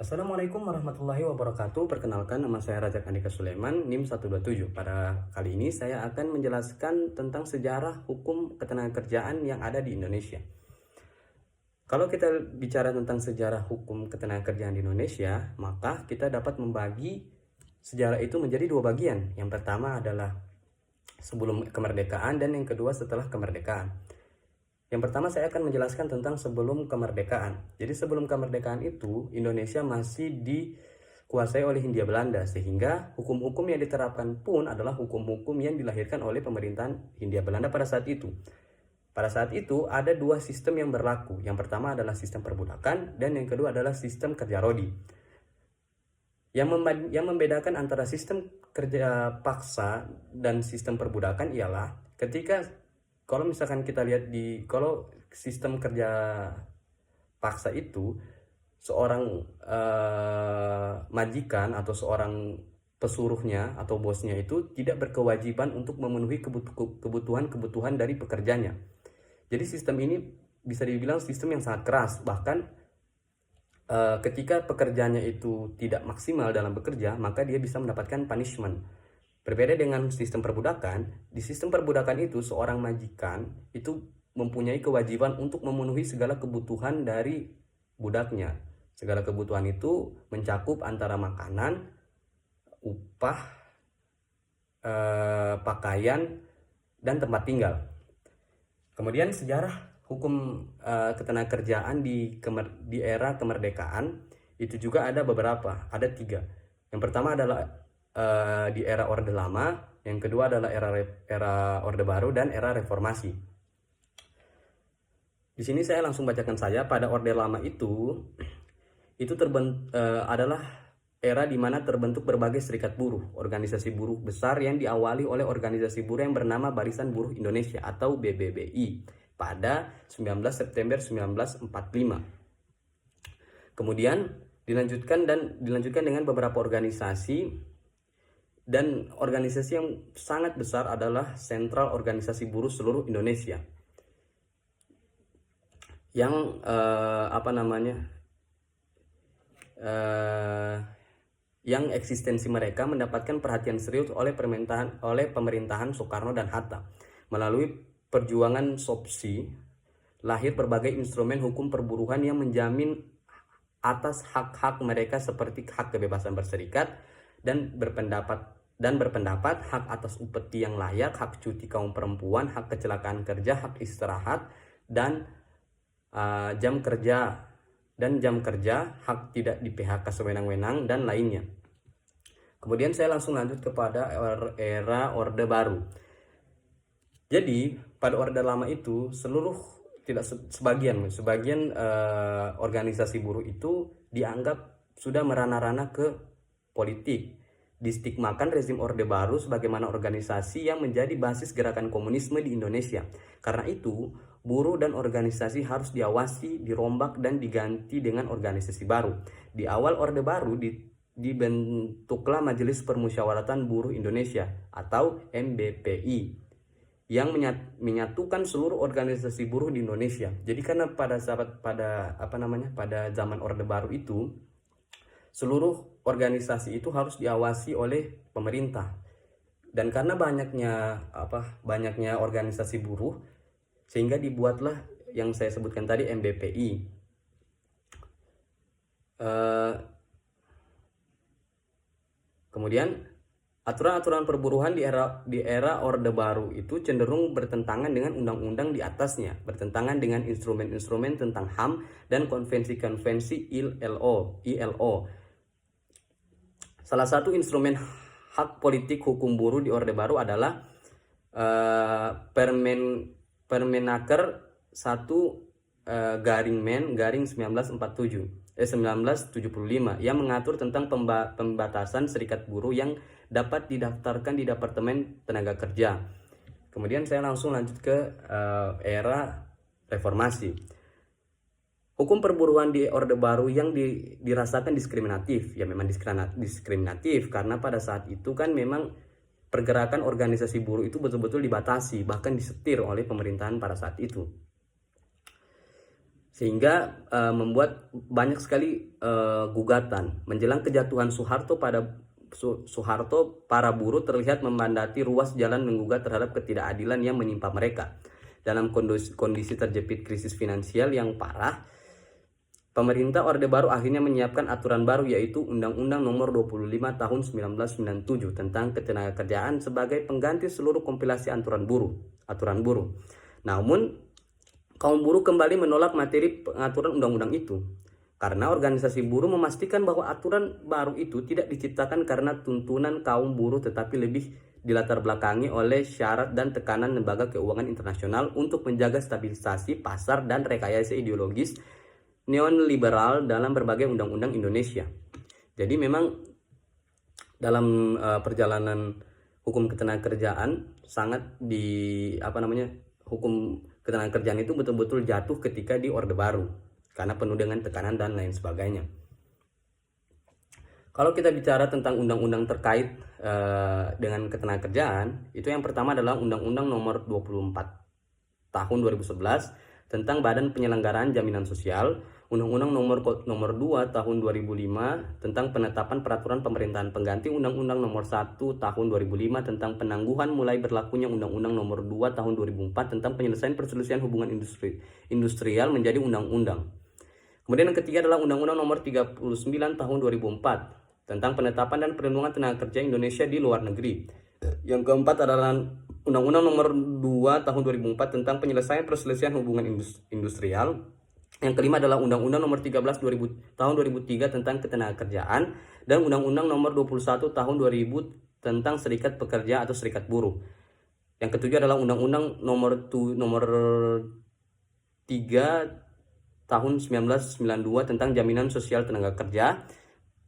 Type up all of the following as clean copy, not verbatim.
Assalamualaikum warahmatullahi wabarakatuh. Perkenalkan, nama saya Rajak Andika Sulaiman, NIM 127. Pada kali ini saya akan menjelaskan tentang sejarah hukum ketenagakerjaan yang ada di Indonesia. Kalau kita bicara tentang sejarah hukum ketenagakerjaan di Indonesia, maka kita dapat membagi sejarah itu menjadi dua bagian. Yang pertama adalah sebelum kemerdekaan dan yang kedua setelah kemerdekaan. Yang pertama saya akan menjelaskan tentang sebelum kemerdekaan. Jadi sebelum kemerdekaan itu Indonesia masih dikuasai oleh Hindia Belanda, sehingga hukum-hukum yang diterapkan pun adalah hukum-hukum yang dilahirkan oleh pemerintahan Hindia Belanda pada saat itu. Pada saat itu ada dua sistem yang berlaku. Yang pertama adalah sistem perbudakan dan yang kedua adalah sistem kerja rodi. Yang membedakan antara sistem kerja paksa dan sistem perbudakan ialah ketika kalau misalkan kita lihat kalau sistem kerja paksa itu seorang majikan atau seorang pesuruhnya atau bosnya itu tidak berkewajiban untuk memenuhi kebutuhan dari pekerjanya. Jadi sistem ini bisa dibilang sistem yang sangat keras. Bahkan ketika pekerjanya itu tidak maksimal dalam bekerja, maka dia bisa mendapatkan punishment. Berbeda dengan sistem perbudakan, di sistem perbudakan itu seorang majikan itu mempunyai kewajiban untuk memenuhi segala kebutuhan dari budaknya. Segala kebutuhan itu mencakup antara makanan, upah, pakaian, dan tempat tinggal. Kemudian sejarah hukum ketenagakerjaan di era kemerdekaan itu juga ada beberapa, ada 3. Yang pertama adalah di era Orde Lama, yang kedua adalah era Orde Baru dan era Reformasi. Di sini saya langsung bacakan saja. Pada Orde Lama itu adalah era di mana terbentuk berbagai serikat buruh, organisasi buruh besar yang diawali oleh organisasi buruh yang bernama Barisan Buruh Indonesia atau BBBI pada 19 September 1945. Kemudian dilanjutkan dengan beberapa organisasi, dan organisasi yang sangat besar adalah Sentral Organisasi Buruh Seluruh Indonesia yang yang eksistensi mereka mendapatkan perhatian serius oleh pemerintahan Soekarno dan Hatta. Melalui perjuangan SOPSI lahir berbagai instrumen hukum perburuhan yang menjamin atas hak-hak mereka seperti hak kebebasan berserikat dan berpendapat, hak atas upeti yang layak, hak cuti kaum perempuan, hak kecelakaan kerja, hak istirahat dan jam kerja, hak tidak di PHK sewenang-wenang dan lainnya. Kemudian saya langsung lanjut kepada era Orde Baru. Jadi pada Orde Lama itu sebagian organisasi buruh itu dianggap sudah merana-rana ke politik. Distigmakan rezim Orde Baru sebagaimana organisasi yang menjadi basis gerakan komunisme di Indonesia. Karena itu, buruh dan organisasi harus diawasi, dirombak, dan diganti dengan organisasi baru. Di awal Orde Baru dibentuklah Majelis Permusyawaratan Buruh Indonesia atau MBPI yang menyatukan seluruh organisasi buruh di Indonesia. Jadi karena pada zaman Orde Baru itu seluruh organisasi itu harus diawasi oleh pemerintah. Dan karena banyaknya organisasi buruh, sehingga dibuatlah yang saya sebutkan tadi MBPI. Kemudian aturan-aturan perburuhan di era Orde Baru itu cenderung bertentangan dengan undang-undang di atasnya, bertentangan dengan instrumen-instrumen tentang HAM dan konvensi-konvensi ILO. Salah satu instrumen hak politik hukum buruh di Orde Baru adalah Permenaker 1/1975 yang mengatur tentang pembatasan serikat buruh yang dapat didaftarkan di Departemen Tenaga Kerja. Kemudian saya langsung lanjut ke era Reformasi. Hukum perburuhan di Orde Baru yang dirasakan diskriminatif. Ya memang diskriminatif karena pada saat itu kan memang pergerakan organisasi buruh itu betul-betul dibatasi, bahkan disetir oleh pemerintahan pada saat itu. sehingga membuat banyak sekali gugatan menjelang kejatuhan Soeharto. Para buruh terlihat membandati ruas jalan menggugat terhadap ketidakadilan yang menimpa mereka. Dalam kondisi terjepit krisis finansial yang parah, pemerintah Orde Baru akhirnya menyiapkan aturan baru, yaitu Undang-Undang Nomor 25 Tahun 1997 tentang Ketenagakerjaan sebagai pengganti seluruh kompilasi aturan buruh. Namun, kaum buruh kembali menolak materi pengaturan undang-undang itu, karena organisasi buruh memastikan bahwa aturan baru itu tidak diciptakan karena tuntunan kaum buruh, tetapi lebih dilatar belakangi oleh syarat dan tekanan lembaga keuangan internasional untuk menjaga stabilisasi pasar dan rekayasa ideologis neoliberal dalam berbagai undang-undang Indonesia. Jadi memang dalam perjalanan hukum ketenagakerjaan sangat hukum ketenagakerjaan itu betul-betul jatuh ketika di Orde Baru karena penuh dengan tekanan dan lain sebagainya. Kalau kita bicara tentang undang-undang terkait dengan ketenagakerjaan, itu yang pertama adalah Undang-Undang Nomor 24 Tahun 2011 tentang Badan Penyelenggaraan Jaminan Sosial, Undang-Undang Nomor 2 Tahun 2005 tentang penetapan peraturan pemerintahan pengganti Undang-Undang Nomor 1 Tahun 2005 tentang penangguhan mulai berlakunya Undang-Undang Nomor 2 Tahun 2004 tentang penyelesaian perselisihan hubungan industrial menjadi undang-undang. Kemudian yang ketiga adalah Undang-Undang Nomor 39 Tahun 2004 tentang penetapan dan perlindungan tenaga kerja Indonesia di luar negeri. Yang keempat adalah Undang-Undang Nomor 2 Tahun 2004 tentang penyelesaian perselisihan hubungan industrial. Yang kelima adalah Undang-Undang Nomor 13 Tahun 2003 tentang ketenagakerjaan dan Undang-Undang Nomor 21 Tahun 2000 tentang serikat pekerja atau serikat buruh. Yang ketujuh adalah Undang-Undang Nomor 3 Tahun 1992 tentang Jaminan Sosial Tenaga Kerja.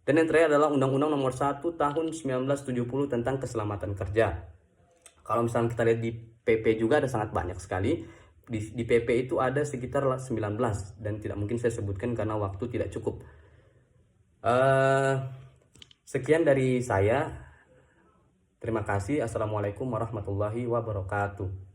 Dan yang terakhir adalah Undang-Undang Nomor 1 Tahun 1970 tentang Keselamatan Kerja. Kalau misalnya kita lihat di PP juga ada sangat banyak sekali. Di PP itu ada sekitar 19 dan tidak mungkin saya sebutkan karena waktu tidak cukup. Sekian dari saya. Terima kasih. Assalamualaikum warahmatullahi wabarakatuh.